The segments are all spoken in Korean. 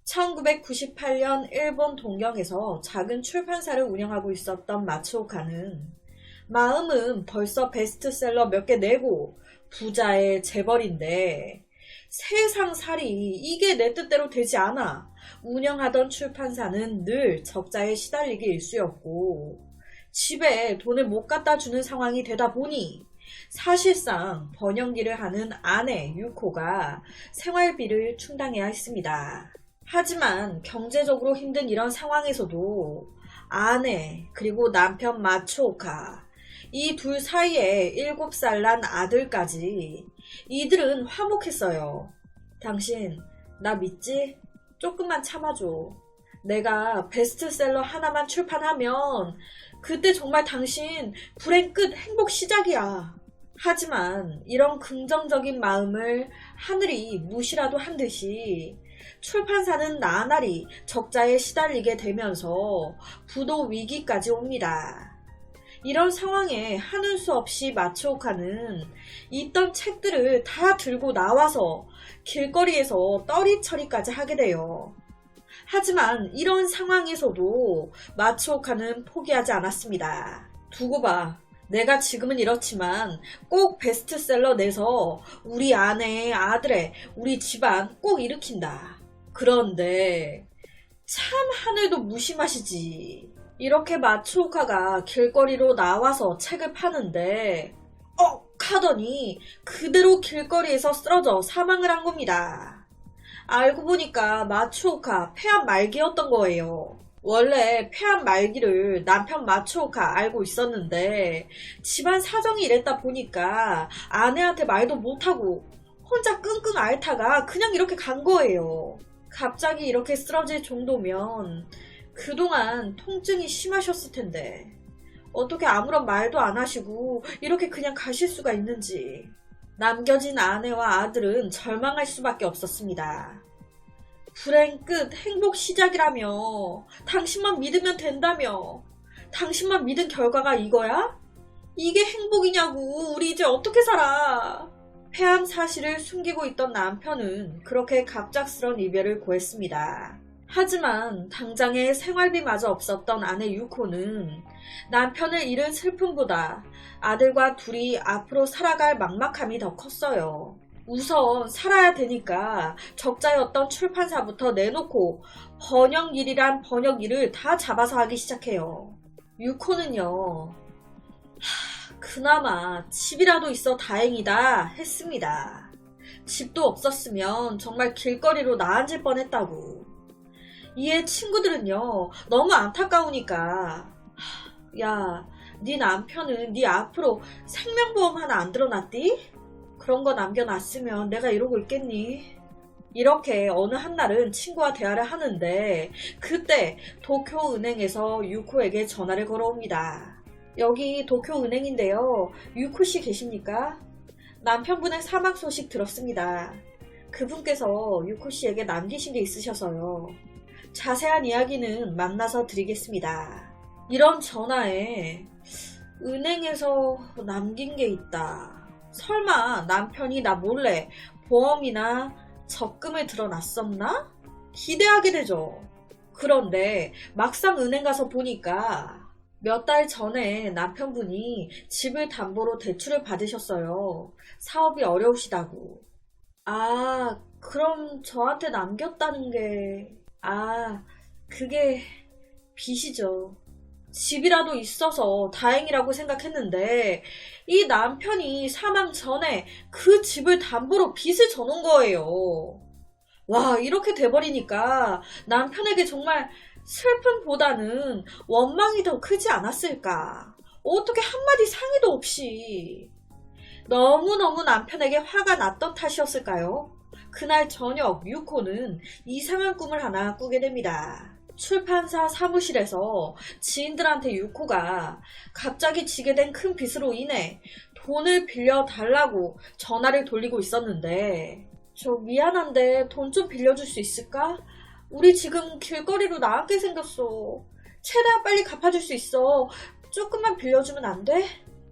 1998년 일본 동경에서 작은 출판사를 운영하고 있었던 마츠오카는 마음은 벌써 베스트셀러 몇 개 내고 부자의 재벌인데 세상살이 이게 내 뜻대로 되지 않아 운영하던 출판사는 늘 적자에 시달리기 일쑤였고 집에 돈을 못 갖다 주는 상황이 되다 보니 사실상 번역일을 하는 아내 유코가 생활비를 충당해야 했습니다. 하지만 경제적으로 힘든 이런 상황에서도 아내 그리고 남편 마츠오카 이 둘 사이에 7살 난 아들까지 이들은 화목했어요. 당신 나 믿지? 조금만 참아줘. 내가 베스트셀러 하나만 출판하면 그때 정말 당신 불행 끝 행복 시작이야. 하지만 이런 긍정적인 마음을 하늘이 무시라도 한 듯이 출판사는 나날이 적자에 시달리게 되면서 부도 위기까지 옵니다. 이런 상황에 하는 수 없이 마츠오카는 있던 책들을 다 들고 나와서 길거리에서 떨이 처리까지 하게 돼요. 하지만 이런 상황에서도 마츠오카는 포기하지 않았습니다. 두고 봐. 내가 지금은 이렇지만 꼭 베스트셀러 내서 우리 아내, 아들의, 우리 집안 꼭 일으킨다. 그런데 참 하늘도 무심하시지. 이렇게 마츠오카가 길거리로 나와서 책을 파는데 하더니 그대로 길거리에서 쓰러져 사망을 한 겁니다. 알고 보니까 마츠오카 폐암 말기였던 거예요. 원래 폐암 말기를 남편 마츠오카 알고 있었는데 집안 사정이 이랬다 보니까 아내한테 말도 못하고 혼자 끙끙 앓다가 그냥 이렇게 간 거예요. 갑자기 이렇게 쓰러질 정도면 그동안 통증이 심하셨을 텐데 어떻게 아무런 말도 안 하시고 이렇게 그냥 가실 수가 있는지. 남겨진 아내와 아들은 절망할 수밖에 없었습니다. 불행 끝 행복 시작이라며 당신만 믿으면 된다며 당신만 믿은 결과가 이거야? 이게 행복이냐고. 우리 이제 어떻게 살아. 폐암 사실을 숨기고 있던 남편은 그렇게 갑작스런 이별을 고했습니다. 하지만 당장에 생활비마저 없었던 아내 유코는 남편을 잃은 슬픔보다 아들과 둘이 앞으로 살아갈 막막함이 더 컸어요. 우선 살아야 되니까 적자였던 출판사부터 내놓고 번역일이란 번역일을 다 잡아서 하기 시작해요. 유코는요, 그나마 집이라도 있어 다행이다 했습니다. 집도 없었으면 정말 길거리로 나앉을 뻔했다고. 이에 친구들은요, 너무 안타까우니까 야, 네 남편은 네 앞으로 생명보험 하나 안 들어놨디? 그런 거 남겨놨으면 내가 이러고 있겠니? 이렇게 어느 한날은 친구와 대화를 하는데 그때 도쿄은행에서 유코에게 전화를 걸어옵니다. 여기 도쿄은행인데요. 유코씨 계십니까? 남편분의 사망 소식 들었습니다. 그분께서 유코씨에게 남기신 게 있으셔서요. 자세한 이야기는 만나서 드리겠습니다. 이런 전화에 은행에서 남긴 게 있다. 설마 남편이 나 몰래 보험이나 적금을 들어놨었나? 기대하게 되죠. 그런데 막상 은행 가서 보니까 몇 달 전에 남편분이 집을 담보로 대출을 받으셨어요. 사업이 어려우시다고. 아, 그럼 저한테 남겼다는 게... 그게 빚이죠. 집이라도 있어서 다행이라고 생각했는데 이 남편이 사망 전에 그 집을 담보로 빚을 져놓은 거예요. 와, 이렇게 돼버리니까 남편에게 정말 슬픔보다는 원망이 더 크지 않았을까. 어떻게 한마디 상의도 없이. 너무너무 남편에게 화가 났던 탓이었을까요? 그날 저녁 유코는 이상한 꿈을 하나 꾸게 됩니다. 출판사 사무실에서 지인들한테 유코가 갑자기 지게 된 큰 빚으로 인해 돈을 빌려달라고 전화를 돌리고 있었는데, 저 미안한데 돈 좀 빌려줄 수 있을까? 우리 지금 길거리로 나앉게 생겼어. 최대한 빨리 갚아줄 수 있어. 조금만 빌려주면 안 돼?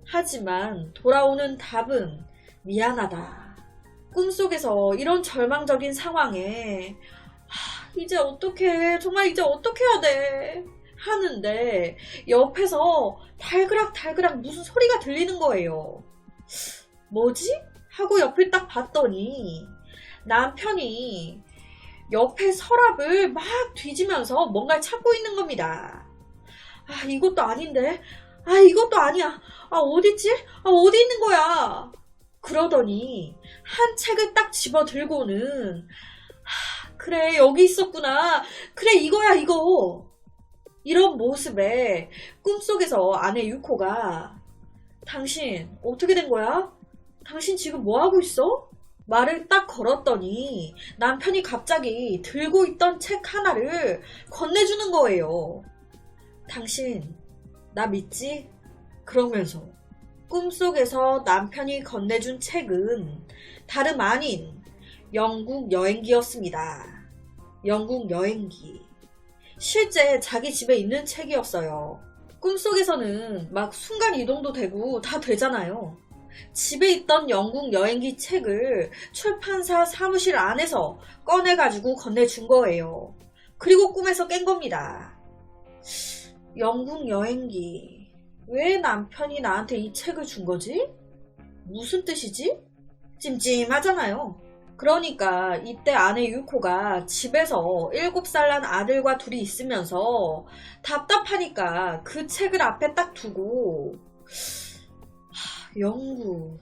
하지만 돌아오는 답은 미안하다. 꿈속에서 이런 절망적인 상황에 이제 어떡해. 정말 이제 어떻게 해야 돼. 하는데 옆에서 달그락달그락 무슨 소리가 들리는 거예요. 뭐지? 하고 옆을 딱 봤더니 남편이 옆에 서랍을 막 뒤지면서 뭔가를 찾고 있는 겁니다. 아, 이것도 아닌데. 아, 이것도 아니야. 아, 어딨지? 아, 어디 있는 거야? 그러더니 한 책을 딱 집어 들고는 그래, 여기 있었구나. 그래, 이거야, 이거. 이런 모습에 꿈속에서 아내 유코가 당신 어떻게 된 거야? 당신 지금 뭐 하고 있어? 말을 딱 걸었더니 남편이 갑자기 들고 있던 책 하나를 건네주는 거예요. 당신 나 믿지? 그러면서 꿈속에서 남편이 건네준 책은 다름 아닌 영국 여행기였습니다. 영국 여행기. 실제 자기 집에 있는 책이었어요. 꿈속에서는 막 순간 이동도 되고 다 되잖아요. 집에 있던 영국 여행기 책을 출판사 사무실 안에서 꺼내가지고 건네준 거예요. 그리고 꿈에서 깬 겁니다. 영국 여행기. 왜 남편이 나한테 이 책을 준 거지? 무슨 뜻이지? 찜찜하잖아요. 그러니까 이때 아내 유코가 집에서 7살 난 아들과 둘이 있으면서 답답하니까 그 책을 앞에 딱 두고 영국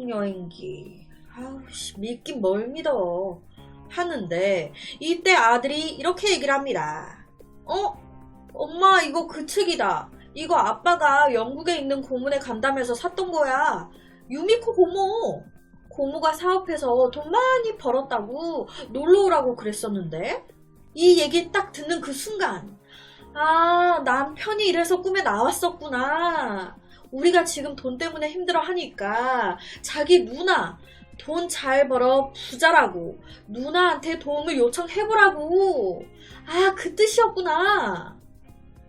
여행기. 아우씨, 믿긴 뭘 믿어. 하는데 이때 아들이 이렇게 얘기를 합니다. 엄마, 이거 그 책이다. 이거 아빠가 영국에 있는 고모네 간다면서 샀던 거야. 유미코 고모. 고모가 사업해서 돈 많이 벌었다고 놀러 오라고 그랬었는데. 이 얘기 딱 듣는 그 순간, 아, 남편이 이래서 꿈에 나왔었구나. 우리가 지금 돈 때문에 힘들어 하니까 자기 누나 돈 잘 벌어 부자라고 누나한테 도움을 요청해보라고. 아, 그 뜻이었구나.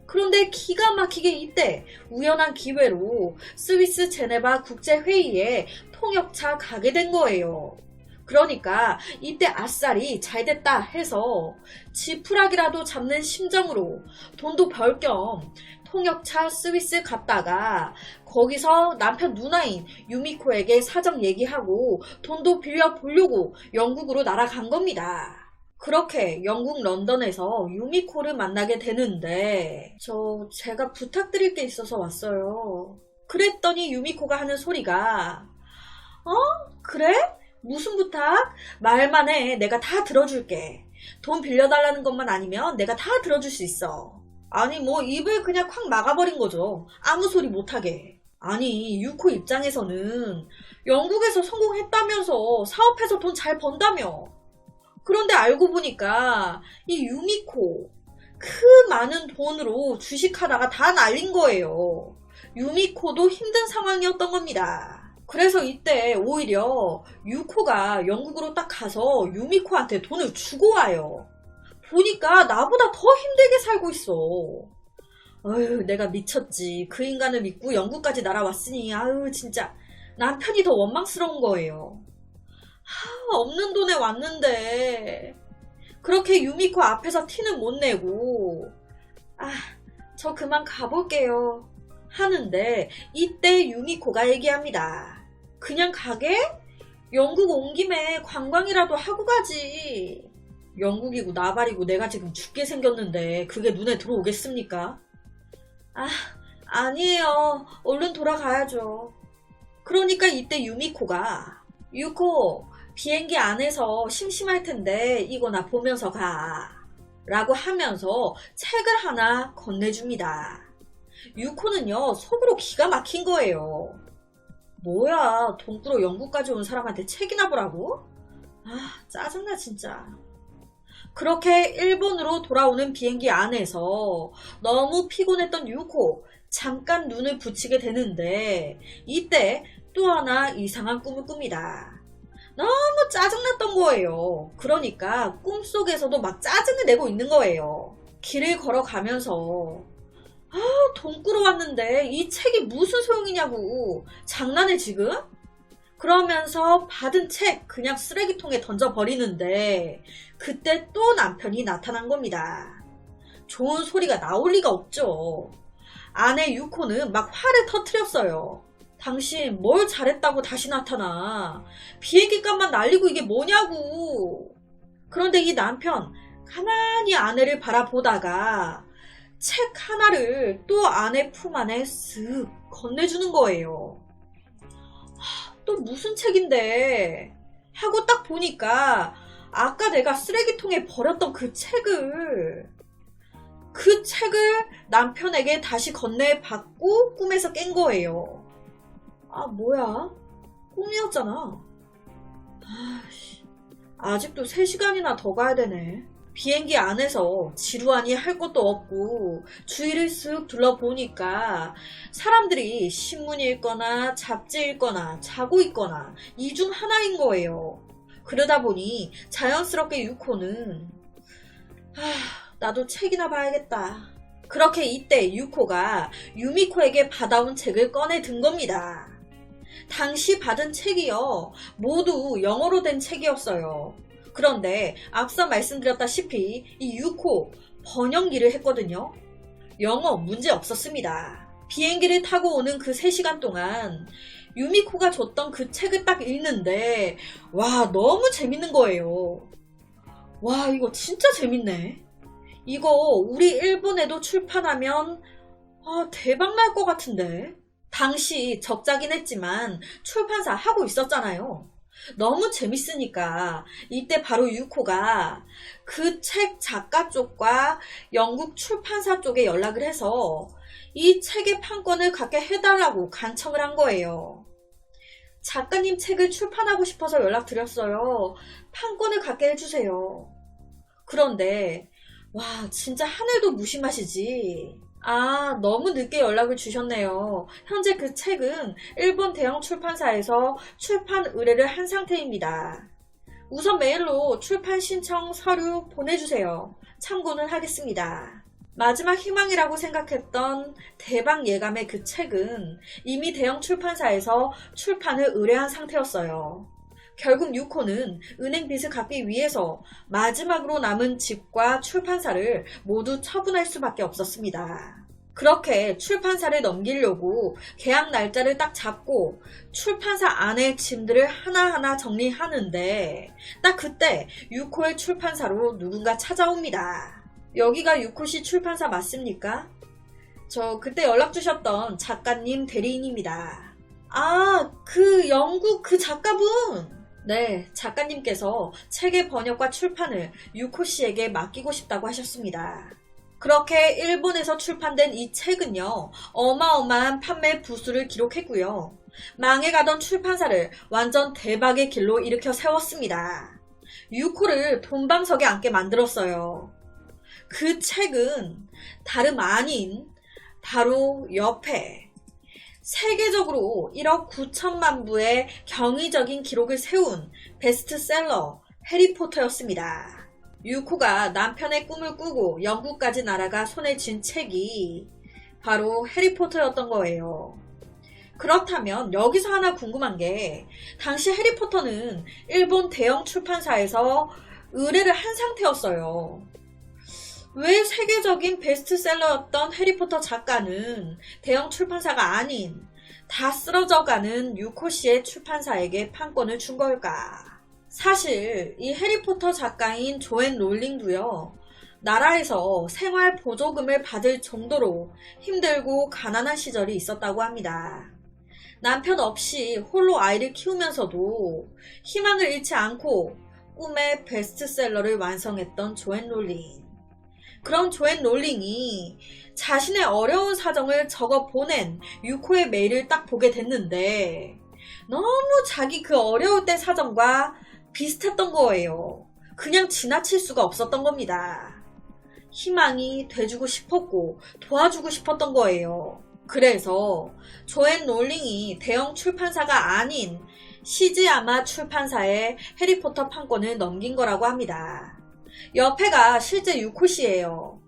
그런데 기가 막히게 이때 우연한 기회로 스위스 제네바 국제회의에 통역차 가게 된 거예요. 그러니까 이때 아싸리 잘됐다 해서 지푸라기라도 잡는 심정으로 돈도 벌 겸 통역차 스위스 갔다가 거기서 남편 누나인 유미코에게 사정 얘기하고 돈도 빌려보려고 영국으로 날아간 겁니다. 그렇게 영국 런던에서 유미코를 만나게 되는데 제가 부탁드릴 게 있어서 왔어요. 그랬더니 유미코가 하는 소리가 그래? 무슨 부탁? 말만 해. 내가 다 들어줄게. 돈 빌려달라는 것만 아니면 내가 다 들어줄 수 있어. 아니 뭐 입을 그냥 콱 막아버린 거죠. 아무 소리 못하게. 아니 유코 입장에서는 영국에서 성공했다면서 사업해서 돈 잘 번다며. 그런데 알고 보니까 이 유미코 그 많은 돈으로 주식하다가 다 날린 거예요. 유미코도 힘든 상황이었던 겁니다. 그래서 이때 오히려 유코가 영국으로 딱 가서 유미코한테 돈을 주고 와요. 보니까 나보다 더 힘들게 살고 있어. 어휴, 내가 미쳤지. 그 인간을 믿고 영국까지 날아왔으니 아유 진짜 남편이 더 원망스러운 거예요. 없는 돈에 왔는데 그렇게 유미코 앞에서 티는 못 내고 저 그만 가볼게요 하는데 이때 유미코가 얘기합니다. 그냥 가게? 영국 온 김에 관광이라도 하고 가지. 영국이고 나발이고 내가 지금 죽게 생겼는데 그게 눈에 들어오겠습니까? 아니에요. 얼른 돌아가야죠. 그러니까 이때 유미코가 유코, 비행기 안에서 심심할 텐데 이거나 보면서 가 라고 하면서 책을 하나 건네줍니다. 유코는요 속으로 기가 막힌 거예요. 뭐야, 돈꾸러 영국까지 온 사람한테 책이나 보라고? 짜증나 진짜. 그렇게 일본으로 돌아오는 비행기 안에서 너무 피곤했던 유코 잠깐 눈을 붙이게 되는데 이때 또 하나 이상한 꿈을 꿉니다. 너무 짜증났던 거예요. 그러니까 꿈속에서도 막 짜증을 내고 있는 거예요. 길을 걸어가면서 돈 꾸러 왔는데 이 책이 무슨 소용이냐고. 장난해 지금? 그러면서 받은 책 그냥 쓰레기통에 던져버리는데 그때 또 남편이 나타난 겁니다. 좋은 소리가 나올 리가 없죠. 아내 유코는 막 화를 터뜨렸어요. 당신 뭘 잘했다고 다시 나타나. 비행기 값만 날리고 이게 뭐냐고. 그런데 이 남편 가만히 아내를 바라보다가 책 하나를 또 아내 품 안에 쓱 건네주는 거예요. 또 무슨 책인데 하고 딱 보니까 아까 내가 쓰레기통에 버렸던 그 책을 남편에게 다시 건네받고 꿈에서 깬 거예요. 아, 뭐야? 꿈이었잖아. 아직도 3시간이나 더 가야 되네. 비행기 안에서 지루하니 할 것도 없고 주위를 쓱 둘러보니까 사람들이 신문 읽거나 잡지 읽거나 자고 있거나 이 중 하나인 거예요. 그러다 보니 자연스럽게 유코는 나도 책이나 봐야겠다. 그렇게 이때 유코가 유미코에게 받아온 책을 꺼내 든 겁니다. 당시 받은 책이요, 모두 영어로 된 책이었어요. 그런데 앞서 말씀드렸다시피 이 유코 번역일을 했거든요. 영어 문제 없었습니다. 비행기를 타고 오는 그 3시간 동안 유미코가 줬던 그 책을 딱 읽는데 와, 너무 재밌는 거예요. 와, 이거 진짜 재밌네. 이거 우리 일본에도 출판하면 대박 날 것 같은데. 당시 적자긴 했지만 출판사 하고 있었잖아요. 너무 재밌으니까 이때 바로 유코가 그 책 작가 쪽과 영국 출판사 쪽에 연락을 해서 이 책의 판권을 갖게 해달라고 간청을 한 거예요. 작가님 책을 출판하고 싶어서 연락드렸어요. 판권을 갖게 해주세요. 그런데 와, 진짜 하늘도 무심하시지. 너무 늦게 연락을 주셨네요. 현재 그 책은 일본 대형 출판사에서 출판 의뢰를 한 상태입니다. 우선 메일로 출판 신청 서류 보내주세요. 참고는 하겠습니다. 마지막 희망이라고 생각했던 대박 예감의 그 책은 이미 대형 출판사에서 출판을 의뢰한 상태였어요. 결국 유코는 은행 빚을 갚기 위해서 마지막으로 남은 집과 출판사를 모두 처분할 수밖에 없었습니다. 그렇게 출판사를 넘기려고 계약 날짜를 딱 잡고 출판사 안의 짐들을 하나하나 정리하는데 딱 그때 유코의 출판사로 누군가 찾아옵니다. 여기가 유코씨 출판사 맞습니까? 저 그때 연락 주셨던 작가님 대리인입니다. 그 영국 그 작가분! 네, 작가님께서 책의 번역과 출판을 유코씨에게 맡기고 싶다고 하셨습니다. 그렇게 일본에서 출판된 이 책은요, 어마어마한 판매 부수를 기록했고요. 망해가던 출판사를 완전 대박의 길로 일으켜 세웠습니다. 유코를 본방석에 앉게 만들었어요. 그 책은 다름 아닌 바로 옆에 세계적으로 1억 9천만 부의 경이적인 기록을 세운 베스트셀러 해리포터였습니다. 유코가 남편의 꿈을 꾸고 영국까지 날아가 손에 쥔 책이 바로 해리포터였던 거예요. 그렇다면 여기서 하나 궁금한 게 당시 해리포터는 일본 대형 출판사에서 의뢰를 한 상태였어요. 왜 세계적인 베스트셀러였던 해리포터 작가는 대형 출판사가 아닌 다 쓰러져가는 유코씨의 출판사에게 판권을 준 걸까? 사실 이 해리포터 작가인 조앤 롤링도요, 나라에서 생활 보조금을 받을 정도로 힘들고 가난한 시절이 있었다고 합니다. 남편 없이 홀로 아이를 키우면서도 희망을 잃지 않고 꿈의 베스트셀러를 완성했던 조앤 롤링. 그런 조앤 롤링이 자신의 어려운 사정을 적어 보낸 유코의 메일을 딱 보게 됐는데 너무 자기 그 어려울 때 사정과 비슷했던 거예요. 그냥 지나칠 수가 없었던 겁니다. 희망이 돼주고 싶었고 도와주고 싶었던 거예요. 그래서 조앤 롤링이 대형 출판사가 아닌 시즈야마 출판사에 해리포터 판권을 넘긴 거라고 합니다. 옆에가 실제 유코씨예요.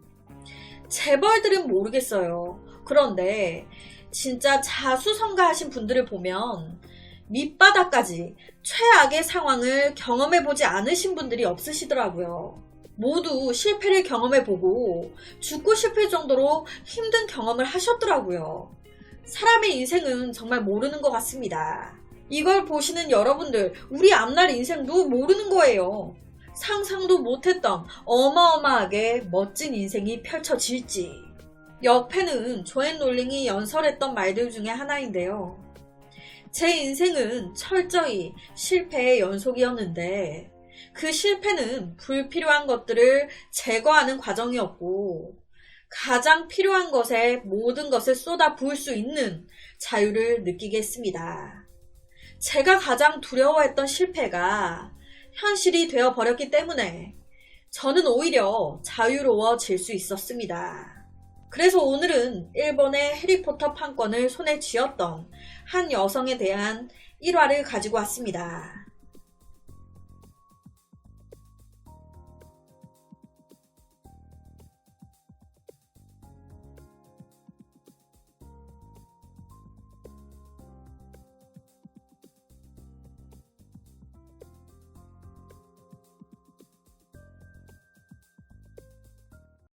재벌들은 모르겠어요. 그런데 진짜 자수성가하신 분들을 보면 밑바닥까지 최악의 상황을 경험해보지 않으신 분들이 없으시더라고요. 모두 실패를 경험해보고 죽고 싶을 정도로 힘든 경험을 하셨더라고요. 사람의 인생은 정말 모르는 것 같습니다. 이걸 보시는 여러분들, 우리 앞날 인생도 모르는 거예요. 상상도 못했던 어마어마하게 멋진 인생이 펼쳐질지. 옆에는 조앤 롤링이 연설했던 말들 중에 하나인데요. 제 인생은 철저히 실패의 연속이었는데 그 실패는 불필요한 것들을 제거하는 과정이었고 가장 필요한 것에 모든 것을 쏟아 부을 수 있는 자유를 느끼게 했습니다. 제가 가장 두려워했던 실패가 현실이 되어버렸기 때문에 저는 오히려 자유로워질 수 있었습니다. 그래서 오늘은 일본의 해리포터 판권을 손에 쥐었던 한 여성에 대한 일화를 가지고 왔습니다.